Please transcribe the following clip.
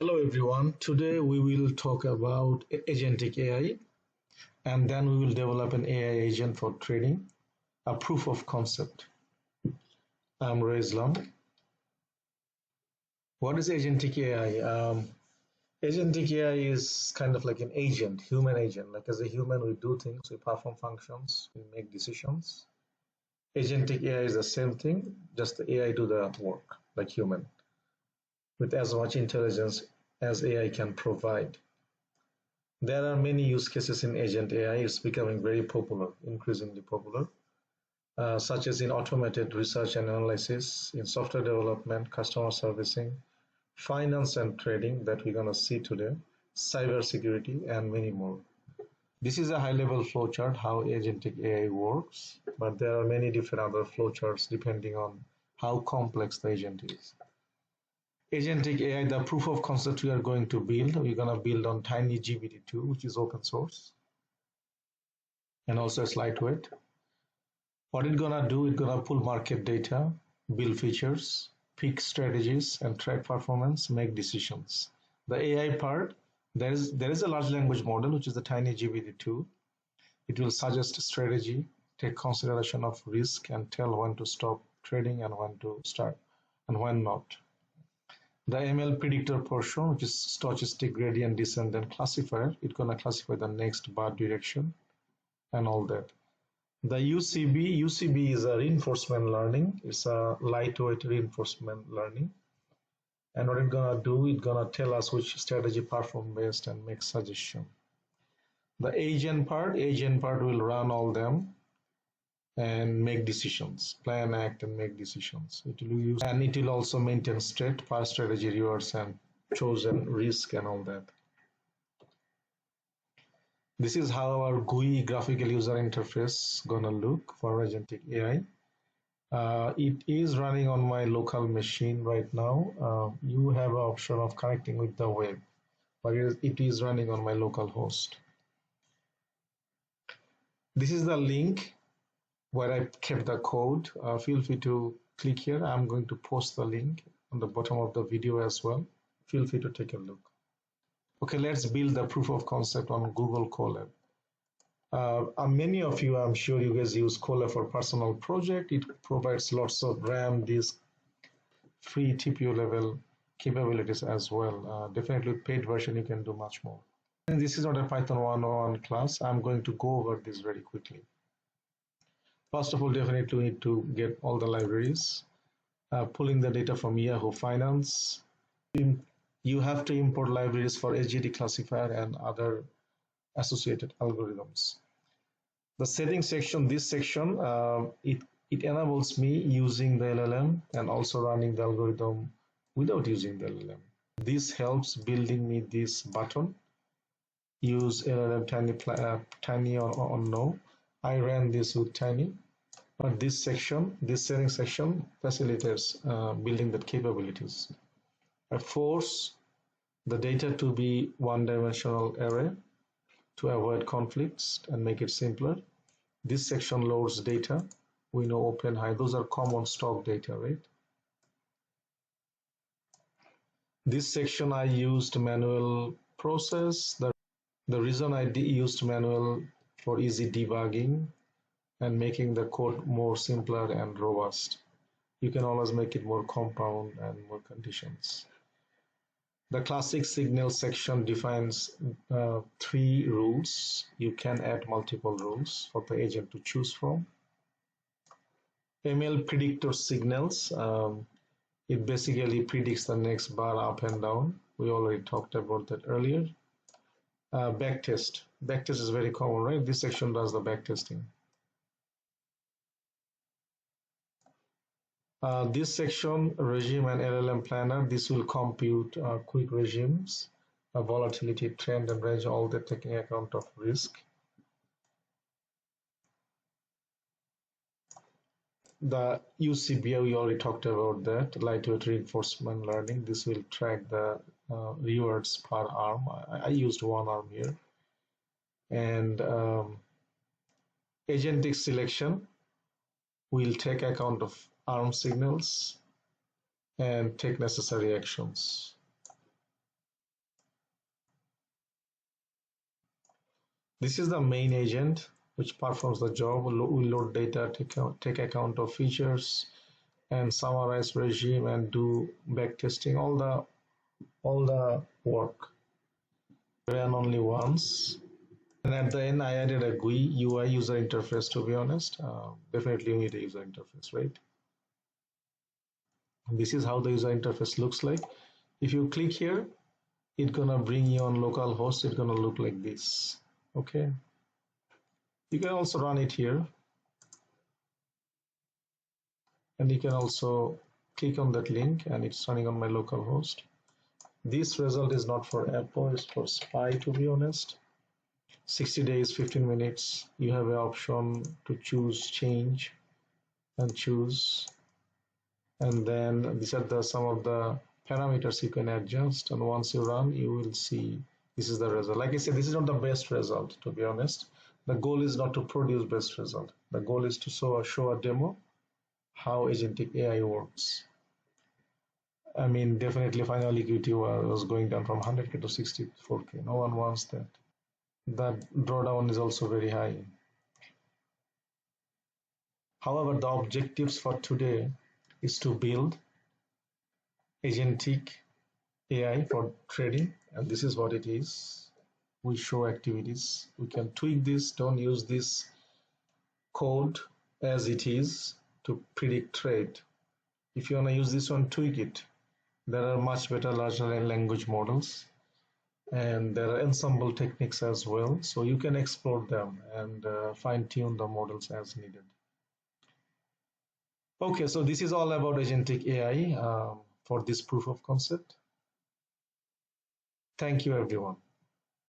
Hello everyone. Today we will talk about Agentic AI and then we will develop an AI agent for trading, a proof of concept. I'm Rezlam. What is Agentic AI? Agentic AI is kind of like an agent, human agent. Like as a human, we do things, we perform functions, we make decisions. Agentic AI is the same thing, just the AI do the work like human with as much intelligence as AI can provide. There are many use cases in Agent AI. It's becoming very popular, increasingly popular, such as in automated research and analysis, in software development, customer servicing, finance and trading that we're going to see today, cybersecurity, and many more. This is a high-level flowchart how Agentic AI works, but there are many different other flowcharts depending on how complex the agent is. Agentic AI, the proof of concept we are going to build, we're going to build on TinyGPT2, which is open source, and also it's lightweight. What it's going to do, it's going to pull market data, build features, pick strategies, and track performance, make decisions. The AI part, there is a large language model, which is the TinyGPT2. It will suggest strategy, take consideration of risk, and tell when to stop trading and when to start, and when not. The ML predictor portion, which is stochastic gradient descendant classifier, it's going to classify the next bar direction and all that. The UCB is a reinforcement learning. It's a lightweight reinforcement learning. And what it's going to do, it's going to tell us which strategy perform best and make suggestion. The agent part will run all them and make decisions, plan, act, and make decisions. It will use, and it will also maintain state, past strategy rewards, and chosen risk and all that. This is how our GUI graphical user interface gonna look for Agentic AI. It is running on my local machine right now. You have an option of connecting with the web, but it is running on my local host. This is the link where I kept the code. Feel free to click here. I'm going to post the link on the bottom of the video as well. Feel free to take a look. Okay, let's build the proof of concept on Google Colab. Many of you, I'm sure you guys use Colab for personal project. It provides lots of RAM, disk, free TPU level capabilities as well. Definitely with paid version, you can do much more. And this is not a Python 101 class. I'm going to go over this very quickly. First of all, definitely we need to get all the libraries. Pulling the data from Yahoo Finance. You have to import libraries for SGDClassifier and other associated algorithms. The settings section, this section, it enables me using the LLM and also running the algorithm without using the LLM. This helps building me this button. Use LLM Tiny or no. I ran this with Tiny, but this section, this setting section facilitates building the capabilities. I force the data to be one-dimensional array to avoid conflicts and make it simpler. This section loads data. We know open, high, those are common stock data, right? This section I used manual process. The reason I used manual for easy debugging and making the code more simpler and robust. You can always make it more compound and more conditions. The classic signal section defines 3 rules. You can add multiple rules for the agent to choose from. ML predictor signals. It basically predicts the next bar up and down. We already talked about that earlier. Backtest. Backtest is very common, right? This section does the backtesting. This section, regime and LLM planner, this will compute quick regimes, volatility, trend, and range, all that taking account of risk. The UCB, we already talked about that, lightweight reinforcement learning. This will track the rewards per arm. I used one arm here. And agentic selection will take account of arm signals and take necessary actions. This is the main agent which performs the job. We load data, take account of features, and summarize regime and do backtesting. All the work ran only once. And at the end, I added a GUI UI user interface. To be honest, definitely you need a user interface, right? And this is how the user interface looks like. If you click here, it's gonna bring you on localhost. It's gonna look like this. Okay. You can also run it here, and you can also click on that link, and it's running on my local host. This result is not for Apple, it's for Spy, to be honest. 60 days, 15 minutes. You have an option to choose change and choose. And then these are some of the parameters you can adjust. And once you run, you will see this is the result. Like I said, this is not the best result, to be honest. The goal is not to produce best result. The goal is to show a demo how agentic AI works. I mean, definitely final liquidity was going down from 100K to 64K. No one wants that. That drawdown is also very high. However, the objectives for today is to build agentic AI for trading, and this is what it is. We show activities. We can tweak this. Don't use this code as it is to predict trade. If you want to use this one, tweak it. There are much better large language models, and there are ensemble techniques as well, so you can explore them and fine-tune the models as needed. Okay, so this is all about agentic AI for this proof of concept. Thank you, everyone.